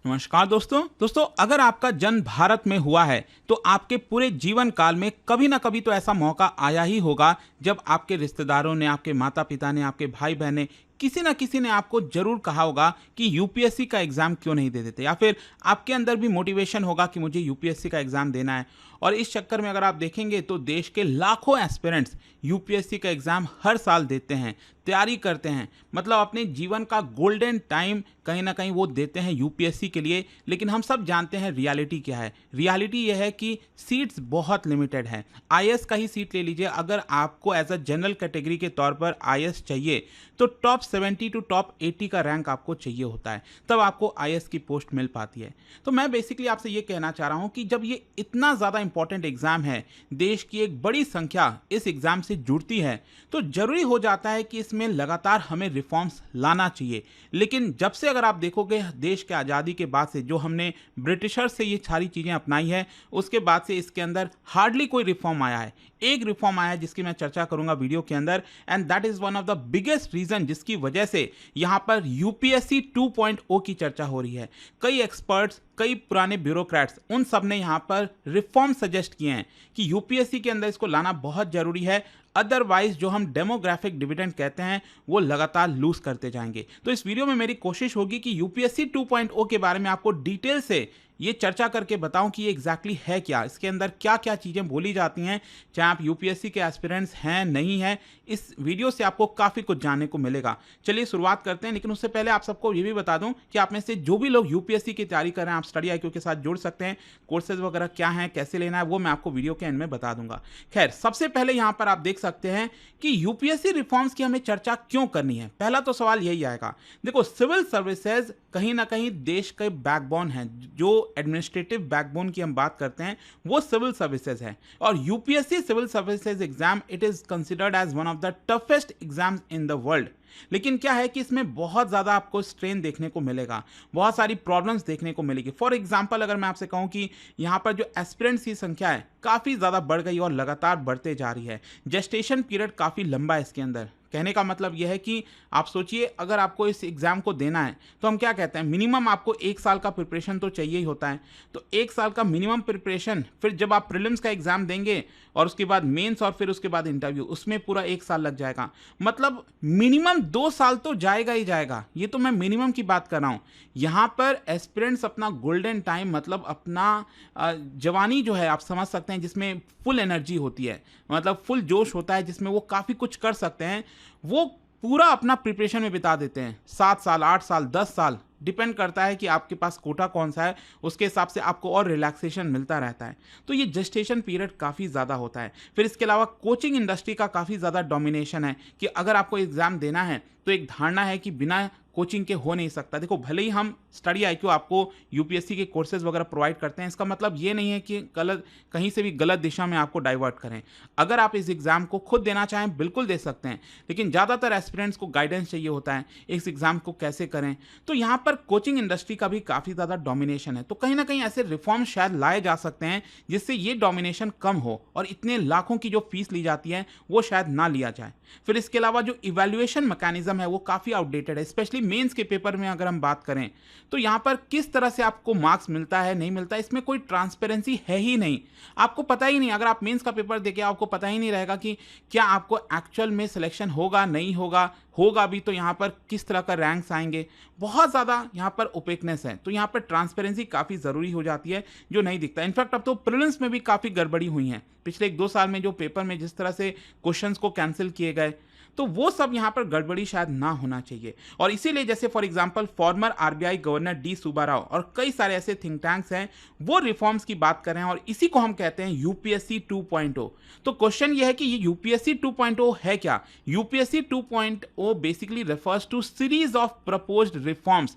नमस्कार दोस्तों अगर आपका जन्म भारत में हुआ है तो आपके पूरे जीवन काल में कभी ना कभी तो ऐसा मौका आया ही होगा जब आपके रिश्तेदारों ने, आपके माता पिता ने, आपके भाई बहन ने, किसी ना किसी ने आपको जरूर कहा होगा कि यूपीएससी का एग्जाम क्यों नहीं दे देते, या फिर आपके अंदर भी मोटिवेशन होगा कि मुझे यूपीएससी का एग्जाम देना है। और इस चक्कर में अगर आप देखेंगे तो देश के लाखों एस्पिरेंट्स यूपीएससी का एग्जाम हर साल देते हैं, तैयारी करते हैं, मतलब अपने जीवन का गोल्डन टाइम कहीं ना कहीं वो देते हैं यूपीएससी के लिए। लेकिन हम सब जानते हैं रियलिटी क्या है। रियलिटी यह है कि सीट्स बहुत लिमिटेड है। आईएएस का ही सीट ले लीजिए, अगर आपको एज अ जनरल कैटेगरी के तौर पर आईएएस चाहिए तो टॉप 70 टू टॉप 80 का रैंक आपको चाहिए होता है, तब आपको आईएएस की पोस्ट मिल पाती है। तो मैं बेसिकली आपसे ये कहना चाह रहा हूँ कि जब ये इतना ज़्यादा इंपॉर्टेंट एग्जाम है, देश की एक बड़ी संख्या इस एग्जाम से जुड़ती है, तो जरूरी हो जाता है कि इसमें लगातार हमें रिफॉर्म्स लाना चाहिए। लेकिन जब से अगर आप देखोगे देश के आज़ादी के बाद से जो हमने ब्रिटिशर से ये सारी चीज़ें अपनाई है, उसके बाद से इसके अंदर हार्डली कोई रिफॉर्म आया है। एक रिफॉर्म आया है जिसकी मैं चर्चा करूंगा वीडियो के अंदर, and that is one of the biggest reason जिसकी वजह से यहां पर यूपीएससी 2.0 की चर्चा हो रही है। कई एक्सपर्ट्स, कई पुराने ब्यूरोक्रेट्स, उन सब ने यहां पर रिफॉर्म सजेस्ट किए हैं कि यूपीएससी के अंदर इसको लाना बहुत जरूरी है, अदरवाइज जो हम डेमोग्राफिक डिविडेंड कहते हैं वो लगातार लूज करते जाएंगे। तो इस वीडियो में मेरी कोशिश होगी कि यूपीएससी 2.0 के बारे में आपको डिटेल से ये चर्चा करके बताऊं कि ये एग्जैक्टली है क्या, इसके अंदर क्या क्या चीज़ें बोली जाती हैं। चाहे आप यूपीएससी के एस्पिरेंट्स हैं, नहीं हैं, इस वीडियो से आपको काफ़ी कुछ जानने को मिलेगा। चलिए शुरुआत करते हैं। लेकिन उससे पहले आप सबको ये भी बता दूं कि आप में से जो भी लोग यूपीएससी की तैयारी कर रहे हैं, आप स्टडी आईक्यू के साथ जुड़ सकते हैं। कोर्सेज वगैरह क्या हैं, कैसे लेना है, वो मैं आपको वीडियो के एंड में बता दूंगा। खैर, सबसे पहले यहाँ पर आप देख सकते हैं कि यूपीएससी रिफॉर्म्स की हमें चर्चा क्यों करनी है। पहला तो सवाल यही आएगा, देखो सिविल सर्विसेज कहीं ना कहीं देश के बैकबोन है। जो एडमिनिस्ट्रेटिव बैकबोन की हम बात करते हैं वो सिविल सर्विसेज है, और UPSC civil services exam it is considered as one of the toughest exams in the world. लेकिन क्या है कि इसमें बहुत ज़्यादा आपको स्ट्रेन देखने को मिलेगा, बहुत सारी प्रॉब्लम्स देखने को मिलेगी। फॉर एग्जांपल अगर मैं आपसे कहूं कि यहाँ पर जो एस्पिरेंट्स की संख्या है काफ़ी ज़्यादा बढ़ गई और लगातार बढ़ते जा रही है। जेस्टेशन पीरियड काफ़ी लंबा है इसके अंदर। कहने का मतलब यह है कि आप सोचिए, अगर आपको इस एग्ज़ाम को देना है तो हम क्या कहते हैं, मिनिमम आपको 1 साल का प्रिपरेशन तो चाहिए ही होता है। तो 1 साल का मिनिमम प्रिपरेशन, फिर जब आप प्रीलिम्स का एग्ज़ाम देंगे और उसके बाद मेंस और फिर उसके बाद इंटरव्यू, उसमें पूरा 1 साल लग जाएगा। मतलब मिनिमम 2 साल तो जाएगा ही जाएगा। ये तो मैं मिनिमम की बात कर रहा हूँ। यहाँ पर एस्पिरेंट्स अपना गोल्डन टाइम, मतलब अपना जवानी जो है आप समझ सकते हैं, जिसमें फुल एनर्जी होती है, मतलब फुल जोश होता है, जिसमें वो काफ़ी कुछ कर सकते हैं, वो पूरा अपना प्रिपरेशन में बिता देते हैं। 7 साल, 8 साल, 10 साल, डिपेंड करता है कि आपके पास कोटा कौन सा है, उसके हिसाब से आपको और रिलैक्सेशन मिलता रहता है। तो ये जेस्टेशन पीरियड काफ़ी ज़्यादा होता है। फिर इसके अलावा कोचिंग इंडस्ट्री का काफ़ी ज़्यादा डोमिनेशन है कि अगर आपको एग्ज़ाम देना है तो एक धारणा है कि बिना कोचिंग के हो नहीं सकता। देखो, भले ही हम स्टडी आईक्यू आपको यूपीएससी के कोर्सेज वगैरह प्रोवाइड करते हैं, इसका मतलब ये नहीं है कि गलत, कहीं से भी गलत दिशा में आपको डाइवर्ट करें। अगर आप इस एग्ज़ाम को खुद देना चाहें बिल्कुल दे सकते हैं, लेकिन ज़्यादातर एस्पिरेंट्स को गाइडेंस चाहिए होता है इस एग्ज़ाम को कैसे करें। तो यहाँ पर कोचिंग इंडस्ट्री का भी काफ़ी ज़्यादा डोमिनेशन है। तो कहीं ना कहीं ऐसे रिफॉर्म शायद लाए जा सकते हैं जिससे ये डोमिनेशन कम हो और इतने लाखों की जो फीस ली जाती है वो शायद ना लिया जाए। फिर इसके अलावा जो इवैल्यूएशन मैकेनिज्म है वो काफ़ी आउटडेटेड है। स्पेशली मेंस के पेपर में अगर हम बात करें तो यहाँ पर किस तरह से आपको मार्क्स मिलता है, नहीं मिलता है, इसमें कोई ट्रांसपेरेंसी है ही नहीं। आपको पता ही नहीं, अगर आप मेंस का पेपर देके आपको पता ही नहीं रहेगा कि क्या आपको एक्चुअल में सिलेक्शन होगा, नहीं होगा, होगा भी तो यहाँ पर किस तरह का रैंक्स आएंगे। बहुत ज़्यादा यहाँ पर ओपेकनेस है। तो यहाँ पर ट्रांसपेरेंसी काफ़ी ज़रूरी हो जाती है, जो नहीं दिखता। इनफैक्ट अब तो प्रीलिम्स में भी काफ़ी गड़बड़ी हुई है। पिछले 1-2 साल में जो पेपर में जिस तरह से क्वेश्चंस को कैंसिल किए गए, तो वो सब यहाँ पर गड़बड़ी शायद ना होना चाहिए। और इसीलिए जैसे for example farmer RBI governor D Subbarao और कई सारे ऐसे थिंक टैंक्स हैं, वो रिफॉर्म्स की बात कर रहे हैं और इसी को हम कहते हैं यूपीएससी 2.0। तो क्वेश्चन ये है कि ये यूपीएससी 2.0 है क्या। UPSC 2.0 basically refers to series of proposed reforms.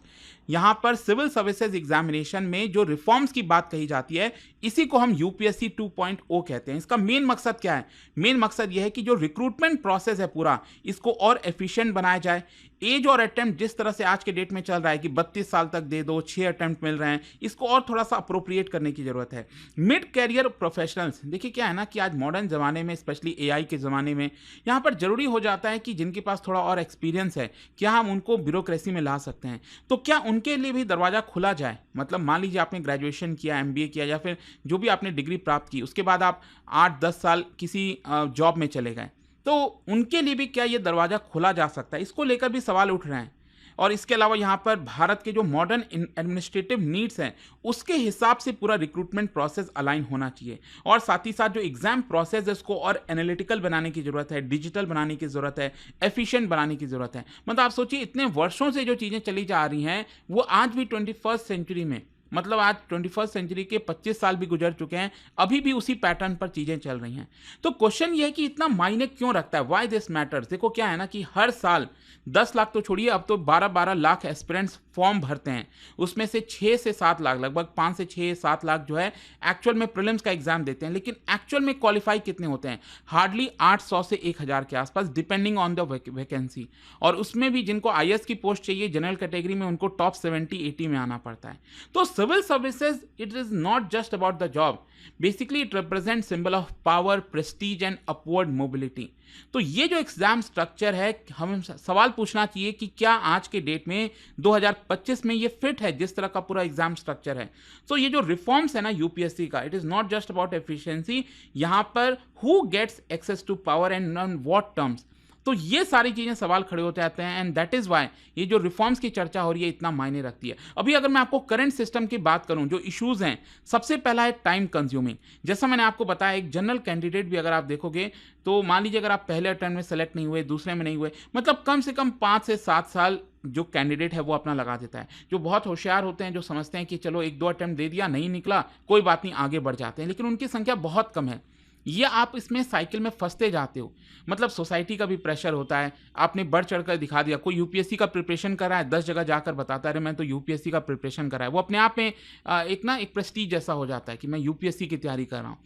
यहाँ पर सिविल सर्विसेज एग्जामिनेशन में जो रिफॉर्म्स की बात कही जाती है, इसी को हम यूपीएससी 2.0 कहते हैं। इसका मेन मकसद क्या है? मेन मकसद यह है कि जो रिक्रूटमेंट प्रोसेस है पूरा, इसको और एफिशिएंट बनाया जाए, एज और अटेम्प्ट जिस तरह से आज के डेट में चल रहा है कि 32 साल तक दे दो, 6 अटेम्प्ट मिल रहे हैं, इसको और थोड़ा सा अप्रोप्रिएट करने की जरूरत है। मिड कैरियर प्रोफेशनल्स, देखिए क्या है ना कि आज मॉडर्न जमाने में, स्पेशली एआई के जमाने में, यहाँ पर जरूरी हो जाता है कि जिनके पास थोड़ा और एक्सपीरियंस है, क्या हम उनको ब्यूरोक्रेसी में ला सकते हैं? तो क्या उनके लिए भी दरवाजा खुला जाए? मतलब मान लीजिए आपने ग्रेजुएशन किया, एमबीए किया, या फिर जो भी आपने डिग्री प्राप्त की, उसके बाद आप 8-10 साल किसी जॉब में चले गए, तो उनके लिए भी क्या ये दरवाज़ा खोला जा सकता है? इसको लेकर भी सवाल उठ रहे हैं। और इसके अलावा यहाँ पर भारत के जो मॉडर्न एडमिनिस्ट्रेटिव नीड्स हैं, उसके हिसाब से पूरा रिक्रूटमेंट प्रोसेस अलाइन होना चाहिए। और साथ ही साथ जो एग्जाम प्रोसेस है, उसको और एनालिटिकल बनाने की ज़रूरत है, डिजिटल बनाने की ज़रूरत है, एफिशिएंट बनाने की ज़रूरत है। मतलब आप सोचिए, इतने वर्षों से जो चीज़ें चली जा रही हैं, वो आज भी 21st सेंचुरी में, मतलब आज 21st सेंचुरी के 25 साल भी गुजर चुके हैं, अभी भी उसी पैटर्न पर चीज़ें चल रही हैं। तो क्वेश्चन ये है कि इतना मायने क्यों रखता है? Why this matters? देखो क्या है ना कि हर साल 10 लाख तो छोड़िए, अब तो 12-12 लाख एस्पिरेंट्स फॉर्म भरते हैं। उसमें से 6 से 7 लाख, लगभग 5 से 6-7 लाख जो है एक्चुअल में प्रीलिम्स का एग्जाम देते हैं। लेकिन एक्चुअल में क्वालिफाई कितने होते हैं? हार्डली 800 से 1000 के आसपास, डिपेंडिंग ऑन द वैकेंसी। और उसमें भी जिनको आईएएस की पोस्ट चाहिए जनरल कैटेगरी में, उनको टॉप 70-80 में आना पड़ता है। तो civil services, it is not just about the job, basically it represent symbol of power, prestige and upward mobility. तो ये जो एग्जाम स्ट्रक्चर है, हमें सवाल पूछना चाहिए कि क्या आज के डेट में 2025 में ये फिट है, जिस तरह का पूरा एग्जाम स्ट्रक्चर है? तो ये जो रिफॉर्म्स है ना यूपीएससी का, it is not just about efficiency, यहाँ पर who gets access to power and on what terms. तो ये सारी चीजें सवाल खड़े होते आते हैं, एंड दैट इज व्हाई ये जो रिफॉर्म्स की चर्चा हो रही है इतना मायने रखती है। अभी अगर मैं आपको करंट सिस्टम की बात करूं, जो इश्यूज हैं, सबसे पहला है टाइम कंज्यूमिंग। जैसा मैंने आपको बताया, एक जनरल कैंडिडेट भी अगर आप देखोगे, तो मान लीजिए अगर आप पहले अटेम्प्ट में सेलेक्ट नहीं हुए, दूसरे में नहीं हुए, मतलब कम से कम 5 से 7 साल जो कैंडिडेट है वो अपना लगा देता है। जो बहुत होशियार होते हैं, जो समझते हैं कि चलो 1-2 अटेम्प्ट दे दिया, नहीं निकला, कोई बात नहीं, आगे बढ़ जाते हैं, लेकिन उनकी संख्या बहुत कम है। ये आप इसमें साइकिल में फंसते जाते हो। मतलब सोसाइटी का भी प्रेशर होता है, आपने बढ़ चढ़ कर दिखा दिया। कोई यूपीएससी का प्रिपरेशन कर रहा है, 10 जगह जाकर बताता है अरे मैं तो यूपीएससी का प्रिपरेशन कर रहा है, वो अपने आप में एक प्रेस्टीज जैसा हो जाता है कि मैं यूपीएससी की तैयारी कर रहा हूँ।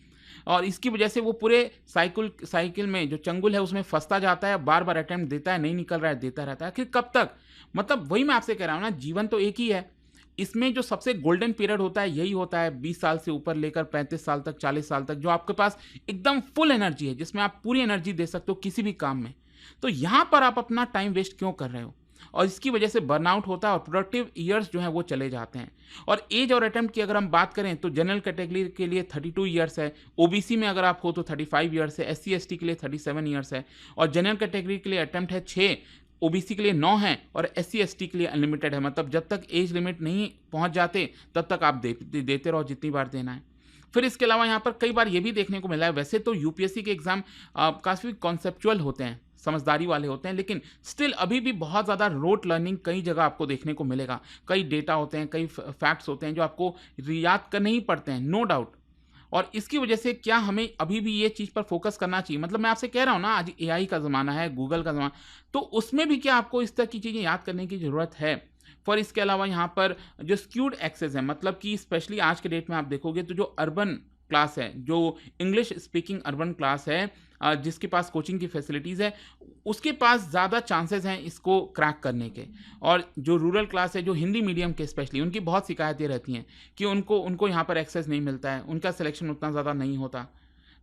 और इसकी वजह से वो पूरे साइकिल में जो चंगुल है उसमें फंसता जाता है, बार बार अटेम्प्ट देता है, नहीं निकल रहा है, देता रहता है। आखिर कब तक? मतलब वही मैं आपसे कह रहा हूँ ना, जीवन तो एक ही है। इसमें जो सबसे गोल्डन पीरियड होता है यही होता है, 20 साल से ऊपर लेकर 35 साल तक, 40 साल तक, जो आपके पास एकदम फुल एनर्जी है, जिसमें आप पूरी एनर्जी दे सकते हो किसी भी काम में। तो यहां पर आप अपना टाइम वेस्ट क्यों कर रहे हो? और इसकी वजह से बर्नआउट होता है और प्रोडक्टिव ईयर्स जो हैं वो चले जाते हैं। और एज और अटेम्प्ट की अगर हम बात करें तो जनरल कैटेगरी के लिए 32 ईयर्स है, ओबीसी में अगर आप हो तो 35 ईयर्स है, एससी एसटी के लिए 37 ईयर्स है, और जनरल कैटेगरी के लिए अटेम्प्ट है 6, ओबीसी के लिए 9 है, और एससी एसटी के लिए अनलिमिटेड है। मतलब जब तक एज लिमिट नहीं पहुंच जाते तब तक आप देते रहो जितनी बार देना है। फिर इसके अलावा यहाँ पर कई बार ये भी देखने को मिला है, वैसे तो यूपीएससी के एग्जाम काफ़ी कॉन्सेप्चुअल होते हैं, समझदारी वाले होते हैं, लेकिन स्टिल अभी भी बहुत ज़्यादा रोट लर्निंग कई जगह आपको देखने को मिलेगा। कई डेटा होते हैं, कई फैक्ट्स होते हैं जो आपको याद करने ही पड़ते हैं, नो डाउट। और इसकी वजह से क्या हमें अभी भी ये चीज़ पर फोकस करना चाहिए? मतलब मैं आपसे कह रहा हूँ ना, आज एआई का ज़माना है, गूगल का ज़माना, तो उसमें भी क्या आपको इस तरह की चीज़ें याद करने की ज़रूरत है? फॉर इसके अलावा यहाँ पर जो स्क्यूड एक्सेस है, मतलब कि स्पेशली आज के डेट में आप देखोगे तो जो अर्बन क्लास है, जो इंग्लिश स्पीकिंग अर्बन क्लास है, जिसके पास कोचिंग की फैसिलिटीज़ है, उसके पास ज़्यादा चांसेस हैं इसको क्रैक करने के। और जो रूरल क्लास है, जो हिंदी मीडियम के स्पेशली, उनकी बहुत शिकायतें रहती हैं कि उनको यहाँ पर एक्सेस नहीं मिलता है, उनका सिलेक्शन उतना ज़्यादा नहीं होता।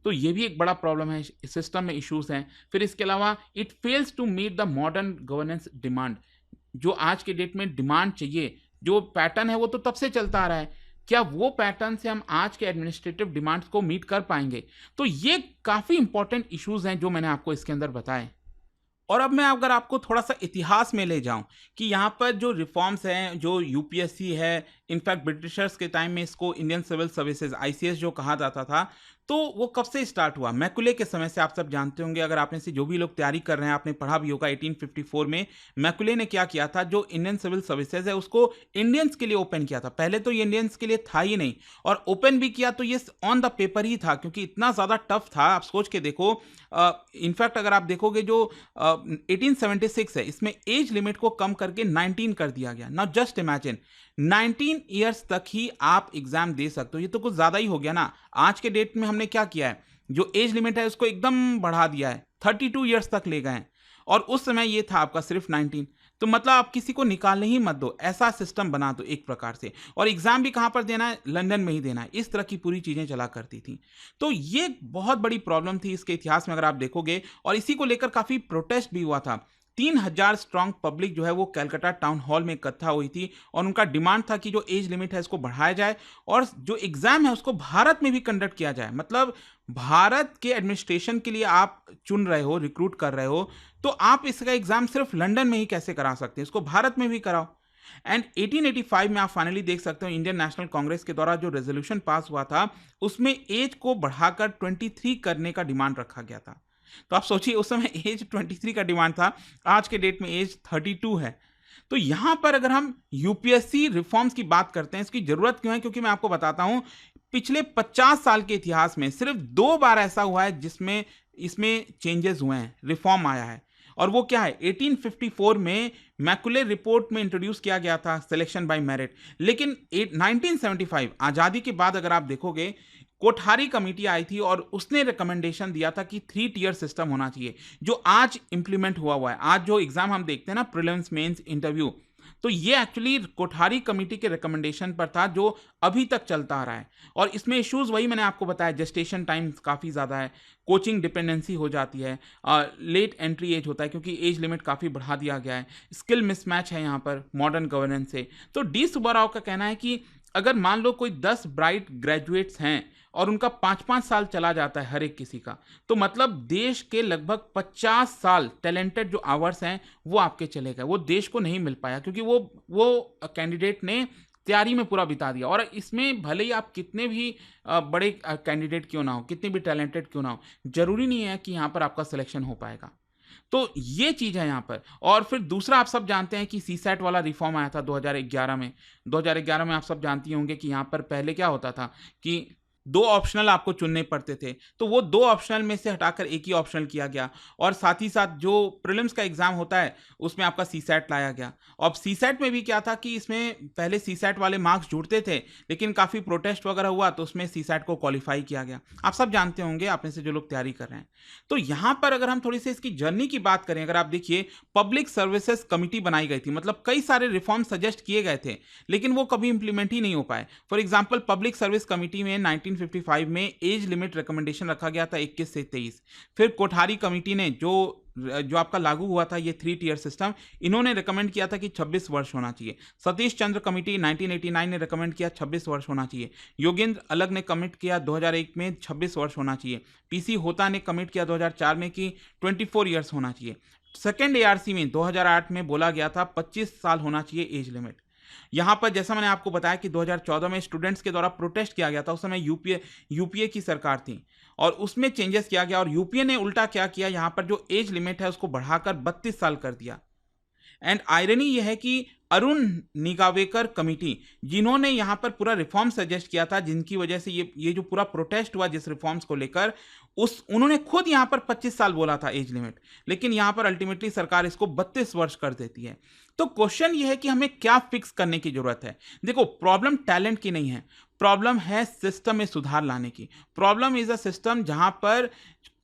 तो ये भी एक बड़ा प्रॉब्लम है, सिस्टम में इश्यूज़ हैं। फिर इसके अलावा it fails to meet the modern governance demand. जो आज के डेट में डिमांड चाहिए, जो पैटर्न है वो तो तब से चलता आ रहा है, क्या वो पैटर्न से हम आज के एडमिनिस्ट्रेटिव डिमांड्स को मीट कर पाएंगे? तो ये काफ़ी इंपॉर्टेंट इश्यूज हैं जो मैंने आपको इसके अंदर बताए। और अब मैं अगर आपको थोड़ा सा इतिहास में ले जाऊं कि यहाँ पर जो रिफॉर्म्स हैं, जो यूपीएससी है, इनफैक्ट ब्रिटिशर्स के टाइम में इसको इंडियन सिविल सर्विसेज आईसीएस जो कहा जाता था, तो वो कब से स्टार्ट हुआ? मैकुले के समय से। आप सब जानते होंगे, अगर आपने से जो भी लोग तैयारी कर रहे हैं, आपने पढ़ा भी होगा 1854 में मैकुले ने क्या किया था, जो इंडियन सिविल सर्विसेज है उसको इंडियंस के लिए ओपन किया था। पहले तो ये इंडियंस के लिए था ही नहीं, और ओपन भी किया तो ये ऑन द पेपर ही था, क्योंकि इतना ज़्यादा टफ था। आप सोच के देखो, इनफैक्ट अगर आप देखोगे जो 1876 है, इसमें एज लिमिट को कम करके 19 कर दिया गया। नाउ जस्ट इमेजिन, 19 ईयर्स तक ही आप एग्जाम दे सकते हो। ये तो कुछ ज़्यादा ही हो गया ना। आज के डेट में हमने क्या किया है, जो एज लिमिट है उसको एकदम बढ़ा दिया है, 32 ईयर्स तक ले गए हैं, और उस समय ये था आपका सिर्फ 19। तो मतलब आप किसी को निकालने ही मत दो, ऐसा सिस्टम बना दो एक प्रकार से। और एग्जाम भी कहाँ पर देना है? लंदन में ही देना है। इस तरह की पूरी चीजें चला करती थी। तो ये बहुत बड़ी प्रॉब्लम थी इसके इतिहास में अगर आप देखोगे, और इसी को लेकर काफी प्रोटेस्ट भी हुआ था। 3,000 स्ट्रांग पब्लिक जो है वो कैलकाटा टाउन हॉल में इकट्ठा हुई थी, और उनका डिमांड था कि जो एज लिमिट है इसको बढ़ाया जाए, और जो एग्जाम है उसको भारत में भी कंडक्ट किया जाए। मतलब भारत के एडमिनिस्ट्रेशन के लिए आप चुन रहे हो, रिक्रूट कर रहे हो, तो आप इसका एग्जाम सिर्फ लंदन में ही कैसे करा सकते हैं? इसको भारत में भी कराओ। एंड 1885 में आप फाइनली देख सकते हो इंडियन नेशनल कांग्रेस के द्वारा जो रेजोल्यूशन पास हुआ था, उसमें एज को बढ़ाकर 23 करने का डिमांड रखा गया था। तो आप सोचिए उस समय एज 23 का डिमांड था, आज के डेट में एज 32 है। तो यहां पर अगर हम यूपीएससी रिफॉर्म्स की बात करते हैं, इसकी जरूरत क्यों है? क्योंकि मैं आपको बताता हूं, पिछले 50 साल के इतिहास में सिर्फ 2 बार ऐसा हुआ है जिसमें इसमें चेंजेस हुए हैं, रिफॉर्म आया है। और वो क्या है? 1854 में मैकुले रिपोर्ट में इंट्रोड्यूस किया गया था सिलेक्शन बाय मेरिट। लेकिन 1975 आजादी के बाद अगर आप देखोगे, कोठारी कमेटी आई थी और उसने रिकमेंडेशन दिया था कि 3 टियर सिस्टम होना चाहिए, जो आज इंप्लीमेंट हुआ है। आज जो एग्जाम हम देखते हैं ना, प्रीलिम्स, मेंस, इंटरव्यू, तो ये एक्चुअली कोठारी कमेटी के रिकमेंडेशन पर था, जो अभी तक चलता आ रहा है। और इसमें इश्यूज वही मैंने आपको बताया, जेस्टेशन टाइम काफ़ी ज़्यादा है, कोचिंग डिपेंडेंसी हो जाती है, लेट एंट्री एज होता है क्योंकि एज लिमिट काफ़ी बढ़ा दिया गया है, स्किल मिसमैच है यहाँ पर मॉडर्न गवर्नेंस से। तो डी सुब्बाराव का कहना है कि अगर मान लो कोई 10 ब्राइट ग्रेजुएट्स हैं और उनका 5-5 साल चला जाता है हर एक किसी का, तो मतलब देश के लगभग 50 साल टैलेंटेड जो आवर्स हैं वो आपके चले गए, वो देश को नहीं मिल पाया, क्योंकि वो कैंडिडेट ने तैयारी में पूरा बिता दिया। और इसमें भले ही आप कितने भी बड़े कैंडिडेट क्यों ना हो, कितने भी टैलेंटेड क्यों ना हो, जरूरी नहीं है कि यहाँ पर आपका सिलेक्शन हो पाएगा। तो ये चीज़ है यहाँ पर। और फिर दूसरा, आप सब जानते हैं कि सीसैट वाला रिफॉर्म आया था 2011 में। 2011 में आप सब जानती होंगे कि यहाँ पर पहले क्या होता था कि 2 ऑप्शनल आपको चुनने पड़ते थे, तो वो 2 ऑप्शनल में से हटाकर एक ही ऑप्शनल किया गया। और साथ ही साथ जो प्रीलिम्स का एग्जाम होता है उसमें आपका सीसैट लाया गया। और सीसैट में भी क्या था कि इसमें पहले सीसैट वाले मार्क्स जुड़ते थे, लेकिन काफ़ी प्रोटेस्ट वगैरह हुआ तो उसमें सीसैट को क्वालिफाई किया गया। आप सब जानते होंगे, आप में से जो लोग तैयारी कर रहे हैं। तो यहाँ पर अगर हम थोड़ी सी इसकी जर्नी की बात करें, अगर आप देखिए, पब्लिक सर्विसेज कमिटी बनाई गई थी, मतलब कई सारे रिफॉर्म सजेस्ट किए गए थे, लेकिन वो कभी इंप्लीमेंट ही नहीं हो पाए। For example, public service committee में 1955 में एज लिमिट रिकमेंडेशन रखा गया था 21 से 23। फिर कोठारी कमेटी ने जो आपका लागू हुआ था ये 3 टियर सिस्टम, इन्होंने रिकमेंड किया था कि 26 वर्ष होना चाहिए। सतीश चंद्र कमेटी 1989 ने रिकमेंड किया 26 वर्ष होना चाहिए। योगेंद्र अलग ने कमिट किया 2001 में 26 वर्ष होना चाहिए। पीसी होता ने कमिट किया 2004 में कि 24 ईयर्स होना चाहिए। सेकेंड एआरसी में 2008 में बोला गया था 25 साल होना चाहिए एज लिमिट। यहां पर जैसा मैंने आपको बताया कि 2014 में स्टूडेंट्स के द्वारा प्रोटेस्ट किया गया था, उस समय यूपीए की सरकार थी और उसमें चेंजेस किया गया, और यूपीए ने उल्टा क्या किया, यहां पर जो एज लिमिट है उसको बढ़ाकर 32 साल कर दिया। एंड आयरनी यह है कि अरुण निगावेकर कमिटी, जिन्होंने यहां पर पूरा रिफॉर्म सजेस्ट किया था, जिनकी वजह से ये जो पूरा प्रोटेस्ट हुआ जिस रिफॉर्म्स को लेकर, उन्होंने खुद यहां पर 25 साल बोला था एज लिमिट, लेकिन यहां पर अल्टीमेटली सरकार इसको 32 वर्ष कर देती है। तो क्वेश्चन ये है कि हमें क्या फिक्स करने की जरूरत है। देखो, प्रॉब्लम टैलेंट की नहीं है, प्रॉब्लम है सिस्टम में सुधार लाने की। प्रॉब्लम इज अ सिस्टम जहां पर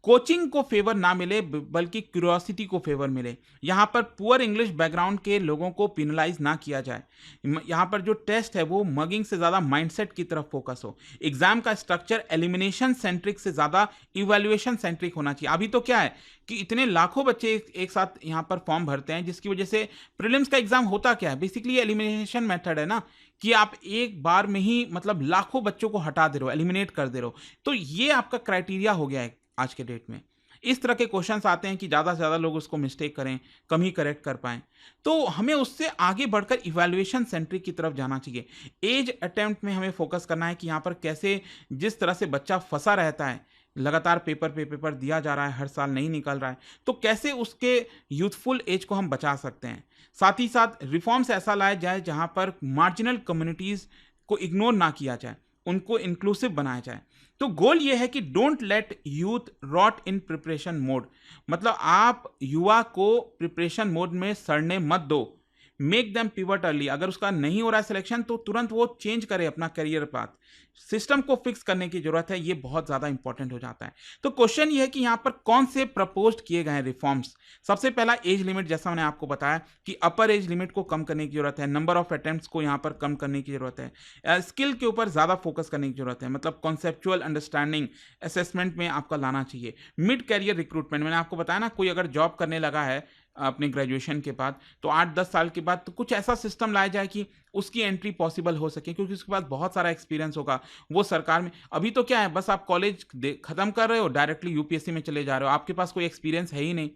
कोचिंग को फेवर ना मिले बल्कि क्यूरियोसिटी को फेवर मिले। यहाँ पर पुअर इंग्लिश बैकग्राउंड के लोगों को पिनलाइज ना किया जाए। यहाँ पर जो टेस्ट है वो मगिंग से ज़्यादा माइंडसेट की तरफ फोकस हो। एग्जाम का स्ट्रक्चर एलिमिनेशन सेंट्रिक से ज़्यादा इवैल्यूएशन सेंट्रिक होना चाहिए। अभी तो क्या है कि इतने लाखों बच्चे एक साथ यहाँ पर फॉर्म भरते हैं, जिसकी वजह से प्रीलिम्स का एग्जाम होता क्या है, बेसिकली एलिमिनेशन मेथड है ना, कि आप एक बार में ही मतलब लाखों बच्चों को हटा दे रहे हो, एलिमिनेट कर दे रहे हो। तो ये आपका क्राइटेरिया हो गया है आज के डेट में। इस तरह के क्वेश्चंस आते हैं कि ज़्यादा से ज़्यादा लोग उसको मिस्टेक करें, कम ही करेक्ट कर पाएं। तो हमें उससे आगे बढ़कर इवैल्यूएशन सेंट्रिक की तरफ जाना चाहिए। एज अटेम्प्ट में हमें फोकस करना है कि यहाँ पर कैसे, जिस तरह से बच्चा फंसा रहता है, लगातार पेपर पे पेपर दिया जा रहा है, हर साल नहीं निकल रहा है, तो कैसे उसके यूथफुल एज को हम बचा सकते हैं। साथ ही साथ रिफॉर्म्स ऐसा लाया जाए जहाँ पर मार्जिनल कम्युनिटीज़ को इग्नोर ना किया जाए, उनको इंक्लूसिव बनाया जाए। तो गोल ये है कि don't let youth rot in preparation mode, मतलब आप युवा को प्रिपरेशन मोड में सड़ने मत दो। Make them pivot early. अगर उसका नहीं हो रहा है सिलेक्शन तो तुरंत वो चेंज करे अपना करियर पाथ। सिस्टम को फिक्स करने की जरूरत है, ये बहुत ज्यादा इंपॉर्टेंट हो जाता है। तो क्वेश्चन ये है कि यहाँ पर कौन से प्रपोज्ड किए गए हैं रिफॉर्म्स। सबसे पहला एज लिमिट, जैसा मैंने आपको बताया कि अपर एज लिमिट को कम करने की जरूरत है, नंबर ऑफ अटेम्प्ट्स को यहाँ पर कम करने की जरूरत है, स्किल के ऊपर ज्यादा फोकस करने की जरूरत है, मतलब कॉन्सेप्चुअल अंडरस्टैंडिंग असेसमेंट में आपका लाना चाहिए। मिड कैरियर रिक्रूटमेंट, मैंने आपको बताया ना, कोई अगर जॉब करने लगा है अपने ग्रेजुएशन के बाद तो 8-10 साल के बाद तो कुछ ऐसा सिस्टम लाया जाए कि उसकी एंट्री पॉसिबल हो सके, क्योंकि उसके पास बहुत सारा एक्सपीरियंस होगा। वो सरकार में अभी तो क्या है, बस आप कॉलेज खत्म कर रहे हो, डायरेक्टली यूपीएससी में चले जा रहे हो, आपके पास कोई एक्सपीरियंस है ही नहीं।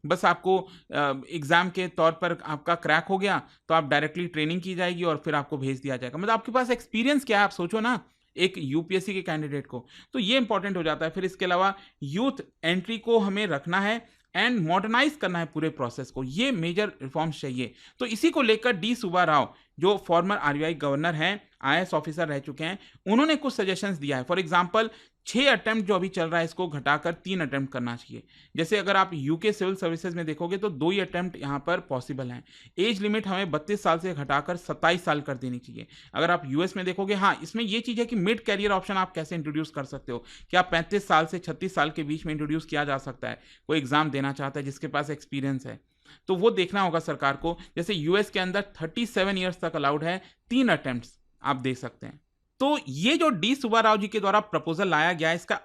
बस आपको एग्जाम के तौर पर आपका क्रैक हो गया तो आप डायरेक्टली ट्रेनिंग की जाएगी और फिर आपको भेज दिया जाएगा। मतलब आपके पास एक्सपीरियंस क्या है, आप सोचो ना एक यूपीएससी के कैंडिडेट को। तो ये इंपॉर्टेंट हो जाता है। फिर इसके अलावा यूथ एंट्री को हमें रखना है एंड मॉडर्नाइज करना है पूरे प्रोसेस को, ये मेजर रिफॉर्म्स चाहिए। तो इसी को लेकर डी सुब्बा राव, जो फॉर्मर आरबीआई गवर्नर हैं, आईएएस ऑफिसर रह चुके हैं, उन्होंने कुछ सजेशंस दिया है। फॉर एग्जांपल 6 अटेम्प्ट जो अभी चल रहा है इसको घटाकर 3 अटेम्प्ट करना चाहिए। जैसे अगर आप यूके सिविल सर्विसेज में देखोगे तो 2 ही अटेम्प्ट यहाँ पर पॉसिबल हैं। एज लिमिट हमें 32 साल से घटाकर 27 साल कर देनी चाहिए। अगर आप यूएस में देखोगे, हाँ इसमें ये चीज़ है कि मिड कैरियर ऑप्शन आप कैसे इंट्रोड्यूस कर सकते हो, क्या 35 साल से 36 साल के बीच में इंट्रोड्यूस किया जा सकता है। कोई एग्जाम देना चाहता है जिसके पास एक्सपीरियंस है तो वो देखना होगा सरकार को। जैसे यूएस के अंदर 37 ईयर्स तक अलाउड है, 3 अटेम्प्ट्स आप दे सकते हैं। तो ये जो डी सुब्बा राव जी के द्वारा प्रपोजल लाया गया है, इसका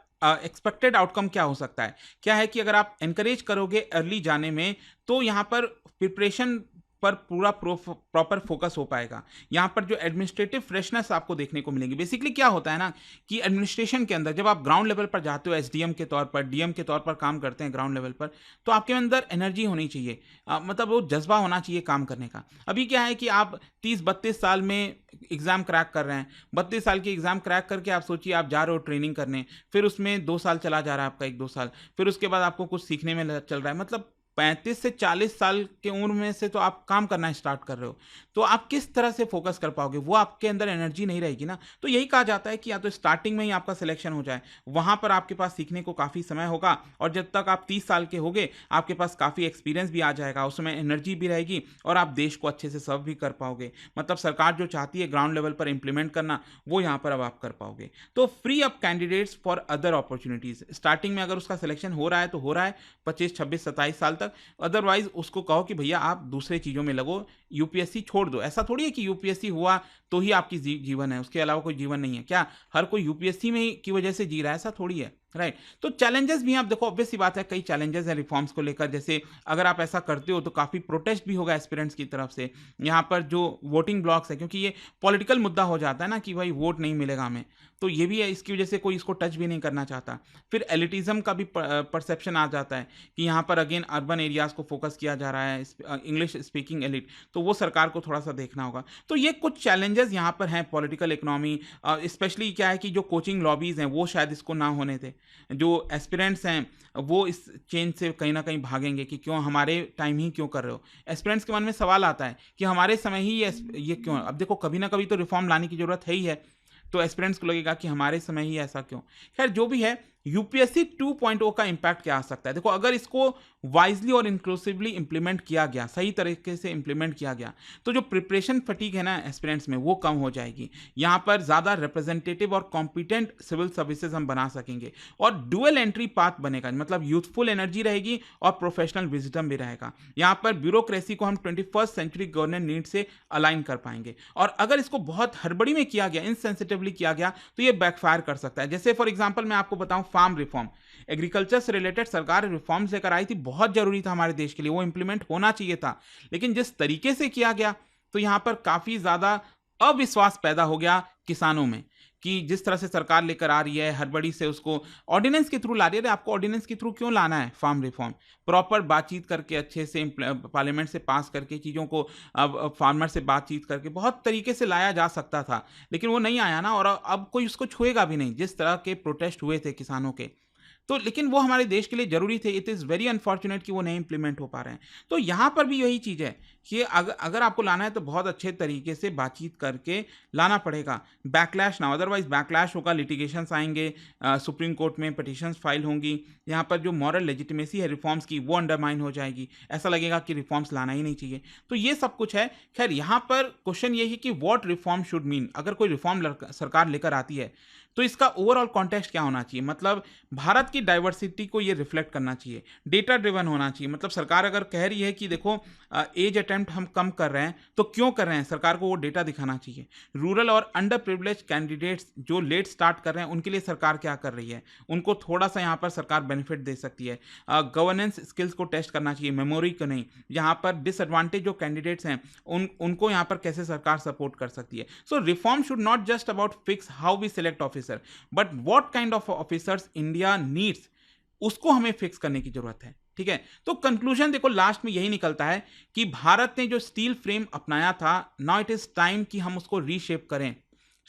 एक्सपेक्टेड आउटकम क्या हो सकता है। क्या है कि अगर आप एनकरेज करोगे अर्ली जाने में तो यहाँ पर प्रिपरेशन पर पूरा प्रॉपर फोकस हो पाएगा। यहाँ पर जो एडमिनिस्ट्रेटिव फ्रेशनेस आपको देखने को मिलेगी। बेसिकली क्या होता है ना कि एडमिनिस्ट्रेशन के अंदर जब आप ग्राउंड लेवल पर जाते हो, एसडीएम के तौर पर, डीएम के तौर पर काम करते हैं ग्राउंड लेवल पर, तो आपके अंदर एनर्जी होनी चाहिए, मतलब वो जज्बा होना चाहिए काम करने का। अभी क्या है कि आप 30-32 साल में एग्जाम क्रैक कर रहे हैं, 32 साल की एग्जाम क्रैक करके आप सोचिए आप जा रहे हो ट्रेनिंग करने, फिर उसमें 2 साल चला जा रहा है आपका, 1-2 साल, फिर उसके बाद आपको कुछ सीखने में चल रहा है। मतलब 35 से 40 साल की उम्र में से तो आप काम करना स्टार्ट कर रहे हो, तो आप किस तरह से फोकस कर पाओगे, वो आपके अंदर एनर्जी नहीं रहेगी ना। तो यही कहा जाता है कि या तो स्टार्टिंग में ही आपका सिलेक्शन हो जाए, वहां पर आपके पास सीखने को काफ़ी समय होगा, और जब तक आप 30 साल के होगे आपके पास काफ़ी एक्सपीरियंस भी आ जाएगा, उसमें एनर्जी भी रहेगी और आप देश को अच्छे से सर्व भी कर पाओगे। मतलब सरकार जो चाहती है ग्राउंड लेवल पर इंप्लीमेंट करना, वो यहाँ पर अब आप कर पाओगे। तो free up candidates for other opportunities. Starting में अगर उसका सिलेक्शन हो रहा है तो हो रहा है 25, 26, 27 साल तक, अदरवाइज उसको कहो कि भैया आप दूसरे चीज़ों में लगो, यूपीएससी छोड़ दो। ऐसा थोड़ी है कि यूपीएससी हुआ तो ही आपकी जीवन है, उसके अलावा कोई जीवन नहीं है। क्या हर कोई यूपीएससी में की वजह से जी रहा है? ऐसा थोड़ी है, राइट। तो चैलेंजेस भी आप देखो, ऑब्वियस सी बात है, कई चैलेंजेस हैं रिफॉर्म्स को लेकर। जैसे अगर आप ऐसा करते हो तो काफ़ी प्रोटेस्ट भी होगा एस्पिरेंट्स की तरफ से। यहाँ पर जो वोटिंग ब्लॉक्स है, क्योंकि ये पॉलिटिकल मुद्दा हो जाता है ना कि भाई वोट नहीं मिलेगा हमें, तो ये भी है, इसकी वजह से कोई इसको टच भी नहीं करना चाहता। फिर एलिटिज्म का भी परसेप्शन आ जाता है कि यहाँ पर अगेन अर्बन एरियाज को फोकस किया जा रहा है, इंग्लिश स्पीकिंग एलिट, तो वो सरकार को थोड़ा सा देखना होगा। तो ये कुछ चैलेंजेस यहाँ पर हैं पॉलिटिकल इकोनॉमी। स्पेशली क्या है कि जो कोचिंग लॉबीज हैं वो शायद इसको ना होने थे, जो एस्पिरेंट्स हैं वो इस चेंज से कहीं ना कहीं भागेंगे कि क्यों हमारे टाइम ही क्यों कर रहे हो। एस्पिरेंट्स के मन में सवाल आता है कि हमारे समय ही ये क्यों। अब देखो कभी ना कभी तो रिफॉर्म लाने की जरूरत है ही है, तो एस्पिरेंट्स को लगेगा कि हमारे समय ही ऐसा क्यों। खैर जो भी है, यूपीएससी 2.0 का इंपैक्ट क्या आ सकता है। देखो अगर इसको वाइजली और इंक्लूसिवली इंप्लीमेंट किया गया, सही तरीके से इंप्लीमेंट किया गया, तो जो प्रिपरेशन फटीग है ना एस्पिरेंट्स में, वो कम हो जाएगी। यहाँ पर ज़्यादा रिप्रेजेंटेटिव और कॉम्पिटेंट सिविल सर्विसेज हम बना सकेंगे, और डुअल एंट्री पाथ बनेगा, मतलब यूथफुल एनर्जी रहेगी और प्रोफेशनल विजडम भी रहेगा। यहाँ पर ब्यूरोक्रेसी को हम 21st सेंचुरी गवर्नेंस नीड से अलाइन कर पाएंगे। और अगर इसको बहुत हड़बड़ी में किया गया, इनसेंसिटिवली किया गया, तो ये बैकफायर कर सकता है। जैसे फॉर एग्जाम्पल मैं आपको बताऊं, फार्म रिफॉर्म, एग्रीकल्चर से रिलेटेड सरकार रिफॉर्म्स लेकर आई थी, बहुत जरूरी था हमारे देश के लिए, वो इंप्लीमेंट होना चाहिए था, लेकिन जिस तरीके से किया गया तो यहां पर काफी ज्यादा अविश्वास पैदा हो गया किसानों में कि जिस तरह से सरकार लेकर आ रही है, हड़बड़ी से उसको ऑर्डिनेंस के थ्रू ला रही है। आपको ऑर्डिनेंस के थ्रू क्यों लाना है फार्म रिफॉर्म? प्रॉपर बातचीत करके, अच्छे से पार्लियामेंट से पास करके चीज़ों को, अब फार्मर से बातचीत करके बहुत तरीके से लाया जा सकता था, लेकिन वो नहीं आया ना, और अब कोई उसको छुएगा भी नहीं, जिस तरह के प्रोटेस्ट हुए थे किसानों के। तो लेकिन वो हमारे देश के लिए ज़रूरी थे। इट इज़ वेरी अनफॉर्चुनेट कि वो नहीं इम्प्लीमेंट हो पा रहे हैं। तो यहाँ पर भी यही चीज़ है कि अगर आपको लाना है तो बहुत अच्छे तरीके से बातचीत करके लाना पड़ेगा। बैकलैश ना, अदरवाइज़ बैकलैश होगा, लिटिगेशंस आएँगे, सुप्रीम कोर्ट में पिटीशंस फाइल होंगी। यहाँ पर जो मॉरल लेजिटिमेसी है रिफॉर्म्स की वो अंडरमाइन हो जाएगी। ऐसा लगेगा कि रिफॉर्म्स लाना ही नहीं चाहिए। तो ये सब कुछ है। खैर यहाँ पर क्वेश्चन ये है कि व्हाट रिफॉर्म शुड मीन। अगर कोई रिफॉर्म सरकार लेकर आती है तो इसका ओवरऑल कॉन्टेक्स्ट क्या होना चाहिए। मतलब भारत की डाइवर्सिटी को ये रिफ्लेक्ट करना चाहिए, डेटा ड्रिवन होना चाहिए। मतलब सरकार अगर कह रही है कि देखो एज अटेम्प्ट हम कम कर रहे हैं तो क्यों कर रहे हैं, सरकार को वो डेटा दिखाना चाहिए। रूरल और अंडर प्रिविलेज कैंडिडेट्स जो लेट स्टार्ट कर रहे हैं उनके लिए सरकार क्या कर रही है, उनको थोड़ा सा यहाँ पर सरकार बेनिफिट दे सकती है। गवर्नेंस स्किल्स को टेस्ट करना चाहिए, मेमोरी को नहीं। यहाँ पर डिसएडवांटेज जो कैंडिडेट्स हैं उनको यहाँ पर कैसे सरकार सपोर्ट कर सकती है। So reform should not just about fix how we select officer, but what kind of officers India needs, उसको हमें फिक्स करने की जरूरत है। ठीक है, तो कंक्लूजन देखो लास्ट में यही निकलता है कि भारत ने जो स्टील फ्रेम अपनाया था, नाउ इट इज टाइम कि हम उसको रीशेप करें।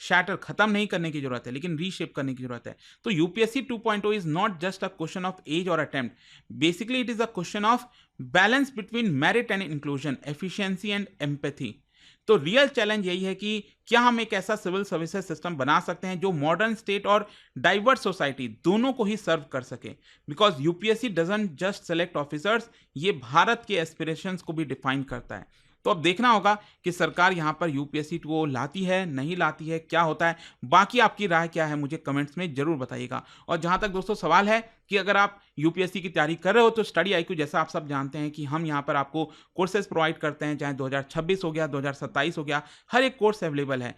शैटर खत्म नहीं करने की जरूरत है लेकिन रीशेप करने की जरूरत है। तो UPSC 2.0 is not just a question of age और attempt, basically it is a question of balance between merit and inclusion, efficiency and empathy. तो रियल चैलेंज यही है कि क्या हम एक ऐसा सिविल सर्विसेज सिस्टम बना सकते हैं जो मॉडर्न स्टेट और डाइवर्स सोसाइटी दोनों को ही सर्व कर सके। Because UPSC doesn't just select officers, ये भारत के एस्पिरेशंस को भी डिफाइन करता है। तो अब देखना होगा कि सरकार यहाँ पर यूपीएससी को लाती है, नहीं लाती है, क्या होता है। बाकी आपकी राय क्या है मुझे कमेंट्स में जरूर बताइएगा। और जहाँ तक दोस्तों सवाल है कि अगर आप यूपीएससी की तैयारी कर रहे हो तो स्टडी आईक्यू, जैसा आप सब जानते हैं कि हम यहाँ पर आपको कोर्सेज प्रोवाइड करते हैं, चाहे 2026 हो गया, 2027 हो गया, हर एक कोर्स अवेलेबल है।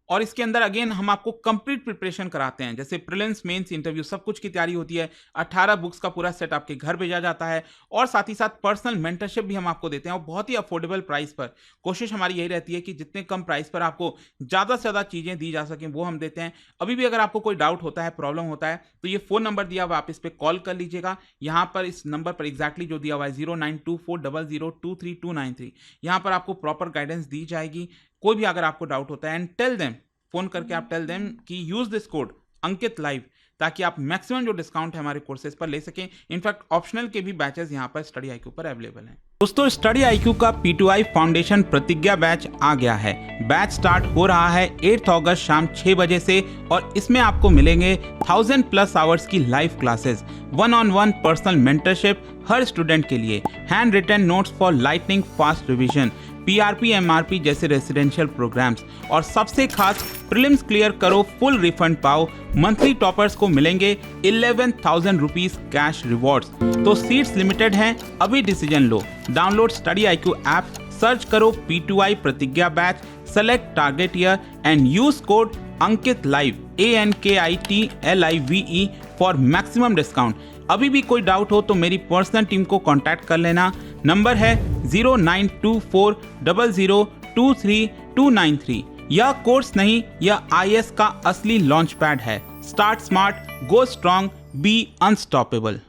और इसके अंदर अगेन हम आपको कंप्लीट प्रिपरेशन कराते हैं, जैसे प्रीलिम्स, मेंस, इंटरव्यू, सब कुछ की तैयारी होती है। 18 बुक्स का पूरा सेट आपके घर भेजा जाता है और साथ ही साथ पर्सनल मेंटरशिप भी हम आपको देते हैं और बहुत ही अफोर्डेबल प्राइस पर। कोशिश हमारी यही रहती है कि जितने कम प्राइस पर आपको ज़्यादा से ज़्यादा चीज़ें दी जा सकें वो हम देते हैं। अभी भी अगर आपको कोई डाउट होता है, प्रॉब्लम होता है, तो ये फ़ोन नंबर दिया हुआ, आप इस पर कॉल कर लीजिएगा। यहाँ पर इस नंबर पर एग्जैक्टली जो दिया हुआ है 092400233293, यहाँ पर आपको प्रॉपर गाइडेंस दी जाएगी। कोई भी अगर आपको डाउट होता है, एंड टेल देम, फोन करके आप टेल देम कि use this code Ankit live, ताकि आप मैक्सिमम जो डिस्काउंट है हमारे कोर्सेज पर ले सकें। इनफैक्ट ऑप्शनल के भी बैचेस यहाँ पर स्टडी आईक्यू पर अवेलेबल हैं। दोस्तों स्टडी आईक्यू का P2I फाउंडेशन प्रतिज्ञा बैच आ गया है। बैच स्टार्ट हो रहा है 8 अगस्त शाम 6 बजे से और इसमें आपको मिलेंगे 1000+ आवर्स की live classes, 1-on-1 personal mentorship हर स्टूडेंट के लिए, hand written notes for lightning fast revision, PRP MRP जैसे रेसिडेंशियल प्रोग्राम्स और सबसे खास प्रीलिम्स क्लियर करो फुल रिफंड पाओ। मंथली टॉपर्स को मिलेंगे 11,000 रुपीज कैश रिवॉर्ड्स। तो सीट्स लिमिटेड हैं, अभी डिसीजन लो। Download study IQ app, search करो P2I Pratigya batch, select target year and use code Ankit live ANKITLIVE for maximum discount. अभी भी कोई डाउट हो तो मेरी पर्सनल टीम को कांटेक्ट कर लेना। नंबर है 092400233293। यह कोर्स नहीं, यह IAS का असली लॉन्च पैड है। Start smart, go strong, be unstoppable.